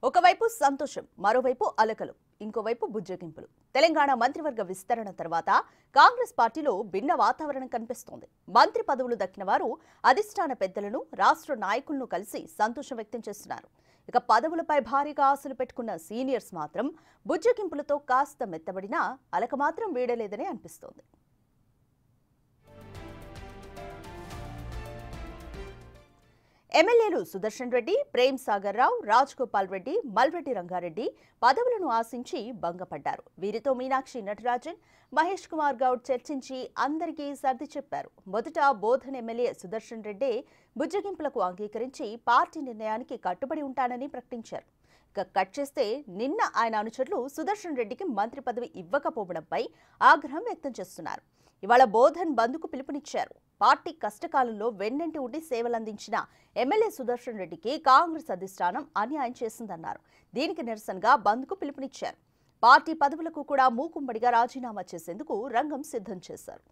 ఒకవైపు సంతోషం, మరోవైపు అలకలు, ఇంకోవైపు బుజ్జగింపులు. తెలంగాణ మంత్రివర్గ విస్తరణ తర్వాత కాంగ్రెస్ పార్టీలో భిన్న వాతావరణం కనిపిస్తోంది. మంత్రి పదవులు దక్కిన వారు అధిష్టాన పెద్దలను, రాష్ట్ర నాయకులను కలిసి సంతోషం వ్యక్తం చేస్తున్నారు. ఇక పదవులపై భారీగా ఆశలు పెట్టుకున్న సీనియర్స్ మాత్రం బుజ్జగింపులతో కాస్త మెత్తబడినా అలక మాత్రం వీడలేదని అనిపిస్తోంది. ఎమ్మెల్యేలు సుదర్శన్ రెడ్డి, ప్రేమ్ సాగర్ రావు, రాజగోపాల్ రెడ్డి, మల్రెడ్డి రంగారెడ్డి పదవులను ఆశించి భంగపడ్డారు. వీరితో మీనాక్షి నటరాజన్, మహేష్ కుమార్ గౌడ్ చర్చించి అందరికీ సర్ది చెప్పారు. మొదట బోధన్ ఎమ్మెల్యే సుదర్శన్ రెడ్డి బుజ్జగింపులకు అంగీకరించి పార్టీ నిర్ణయానికి కట్టుబడి ఉంటానని ప్రకటించారు. ఇక కట్ చేస్తే నిన్న ఆయన అనుచరులు సుదర్శన్ రెడ్డికి మంత్రి పదవి ఇవ్వకపోవడంపై ఆగ్రహం వ్యక్తం చేస్తున్నారు. ఇవాళ బోధన్ బంద్కు పిలుపునిచ్చారు. పార్టీ కష్టకాలంలో వెన్నంటి ఉండి సేవలందించిన ఎమ్మెల్యే సుదర్శన్ రెడ్డికి కాంగ్రెస్ అధిష్టానం అన్యాయం చేసిందన్నారు. దీనికి నిరసనగా బంద్కు పిలుపునిచ్చారు. పార్టీ పదవులకు కూడా మూకుమ్మడిగా రాజీనామా చేసేందుకు రంగం సిద్ధం చేశారు.